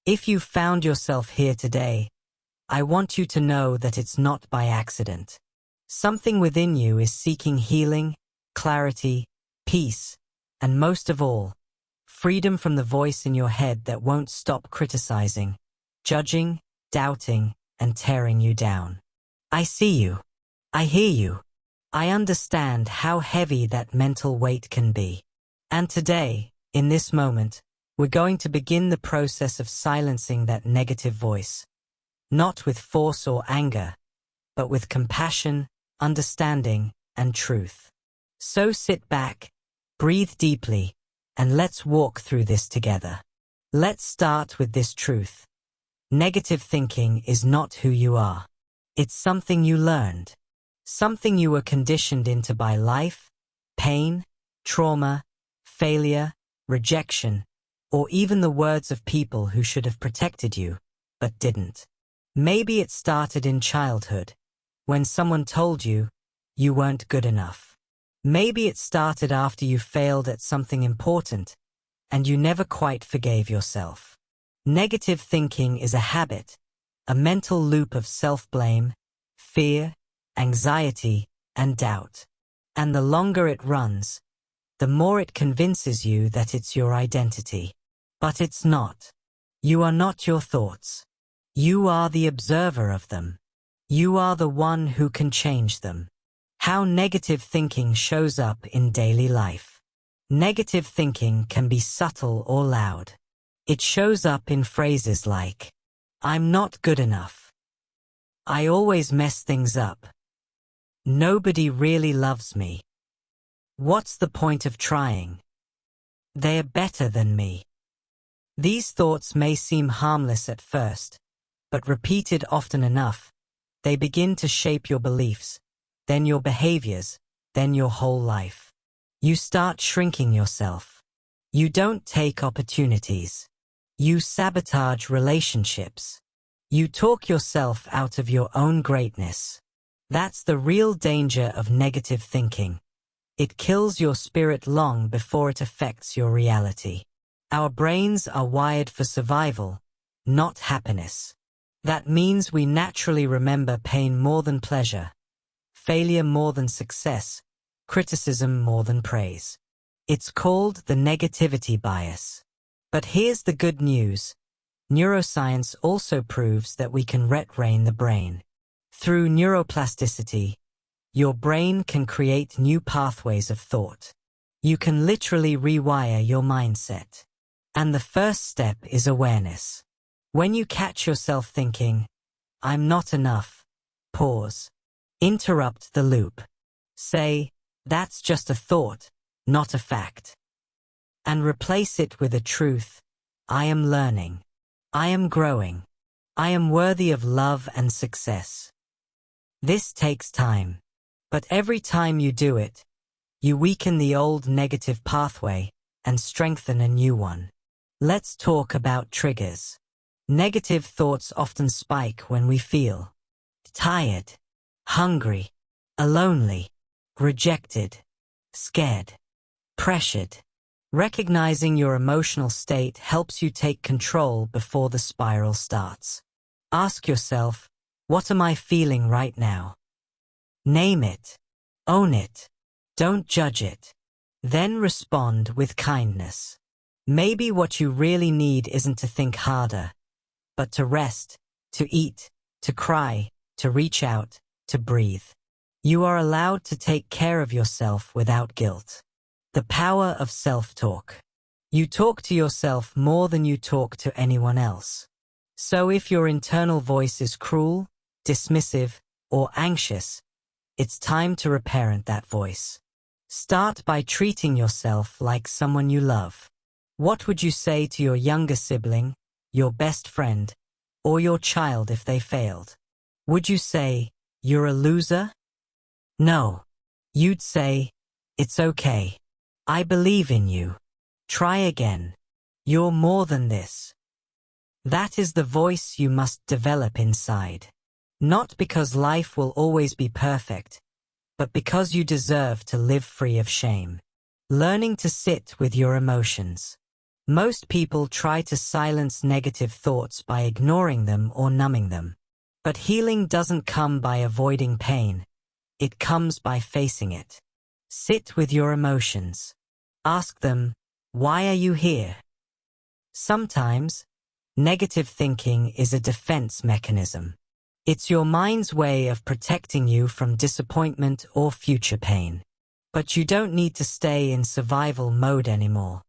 If you found yourself here today, I want you to know that it's not by accident. Something within you is seeking healing, clarity, peace, and most of all, freedom from the voice in your head that won't stop criticizing, judging, doubting, and tearing you down. I see you. I hear you. I understand how heavy that mental weight can be. And today, in this moment, we're going to begin the process of silencing that negative voice, not with force or anger, but with compassion, understanding, and truth. So sit back, breathe deeply, and let's walk through this together. Let's start with this truth. Negative thinking is not who you are. It's something you learned. Something you were conditioned into by life, pain, trauma, failure, rejection, or even the words of people who should have protected you, but didn't. Maybe it started in childhood, when someone told you you weren't good enough. Maybe it started after you failed at something important, and you never quite forgave yourself. Negative thinking is a habit, a mental loop of self-blame, fear, anxiety, and doubt. And the longer it runs, the more it convinces you that it's your identity. But it's not. You are not your thoughts. You are the observer of them. You are the one who can change them. How negative thinking shows up in daily life. Negative thinking can be subtle or loud. It shows up in phrases like, "I'm not good enough. I always mess things up. Nobody really loves me. What's the point of trying? They're better than me." These thoughts may seem harmless at first, but repeated often enough, they begin to shape your beliefs, then your behaviors, then your whole life. You start shrinking yourself. You don't take opportunities. You sabotage relationships. You talk yourself out of your own greatness. That's the real danger of negative thinking. It kills your spirit long before it affects your reality. Our brains are wired for survival, not happiness. That means we naturally remember pain more than pleasure, failure more than success, criticism more than praise. It's called the negativity bias. But here's the good news. Neuroscience also proves that we can retrain the brain. Through neuroplasticity, your brain can create new pathways of thought. You can literally rewire your mindset. And the first step is awareness. When you catch yourself thinking, "I'm not enough," pause. Interrupt the loop. Say, "That's just a thought, not a fact." And replace it with a truth. "I am learning. I am growing. I am worthy of love and success." This takes time. But every time you do it, you weaken the old negative pathway and strengthen a new one. Let's talk about triggers. Negative thoughts often spike when we feel tired, hungry, lonely, rejected, scared, pressured. Recognizing your emotional state helps you take control before the spiral starts. Ask yourself, what am I feeling right now? Name it. Own it. Don't judge it. Then respond with kindness. Maybe what you really need isn't to think harder, but to rest, to eat, to cry, to reach out, to breathe. You are allowed to take care of yourself without guilt. The power of self-talk. You talk to yourself more than you talk to anyone else. So if your internal voice is cruel, dismissive, or anxious, it's time to reparent that voice. Start by treating yourself like someone you love. What would you say to your younger sibling, your best friend, or your child if they failed? Would you say, "You're a loser"? No. You'd say, "It's okay. I believe in you. Try again. You're more than this." That is the voice you must develop inside. Not because life will always be perfect, but because you deserve to live free of shame. Learning to sit with your emotions. Most people try to silence negative thoughts by ignoring them or numbing them. But healing doesn't come by avoiding pain. It comes by facing it. Sit with your emotions. Ask them, why are you here? Sometimes, negative thinking is a defense mechanism. It's your mind's way of protecting you from disappointment or future pain. But you don't need to stay in survival mode anymore.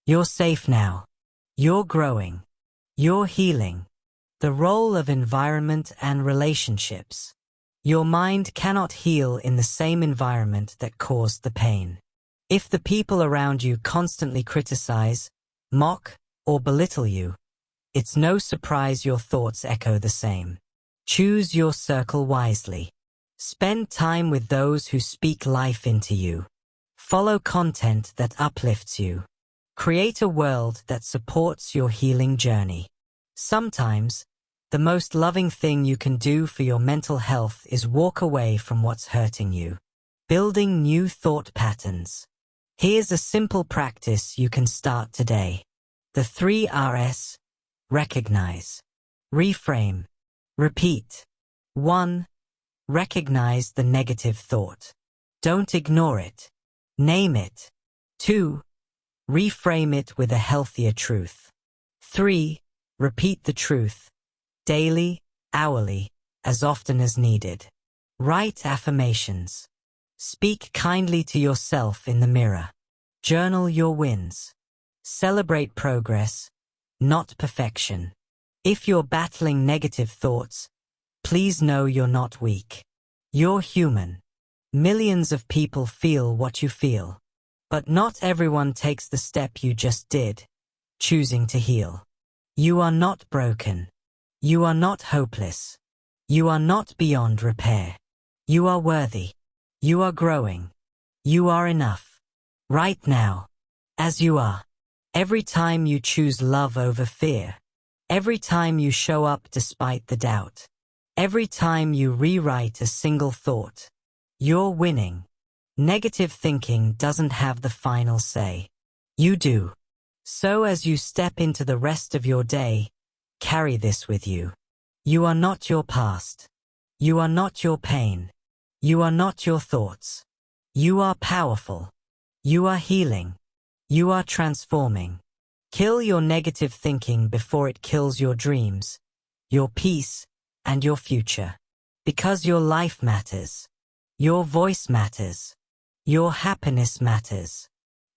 You're safe now. You're growing. You're healing. The role of environment and relationships. Your mind cannot heal in the same environment that caused the pain. If the people around you constantly criticize, mock, or belittle you, it's no surprise your thoughts echo the same. Choose your circle wisely. Spend time with those who speak life into you. Follow content that uplifts you. Create a world that supports your healing journey. Sometimes, the most loving thing you can do for your mental health is walk away from what's hurting you. Building new thought patterns. Here's a simple practice you can start today. The 3 Rs. Recognize. Reframe. Repeat. 1. Recognize the negative thought. Don't ignore it. Name it. 2. Reframe it with a healthier truth. 3. Repeat the truth. Daily, hourly, as often as needed. Write affirmations. Speak kindly to yourself in the mirror. Journal your wins. Celebrate progress, not perfection. If you're battling negative thoughts, please know you're not weak. You're human. Millions of people feel what you feel. But not everyone takes the step you just did, choosing to heal. You are not broken. You are not hopeless. You are not beyond repair. You are worthy. You are growing. You are enough. Right now, as you are. Every time you choose love over fear. Every time you show up despite the doubt. Every time you rewrite a single thought. You're winning. Negative thinking doesn't have the final say. You do. So as you step into the rest of your day, carry this with you. You are not your past. You are not your pain. You are not your thoughts. You are powerful. You are healing. You are transforming. Kill your negative thinking before it kills your dreams, your peace, and your future. Because your life matters. Your voice matters. Your happiness matters.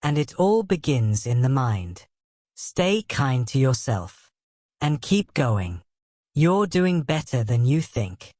And it all begins in the mind. Stay kind to yourself. And keep going. You're doing better than you think.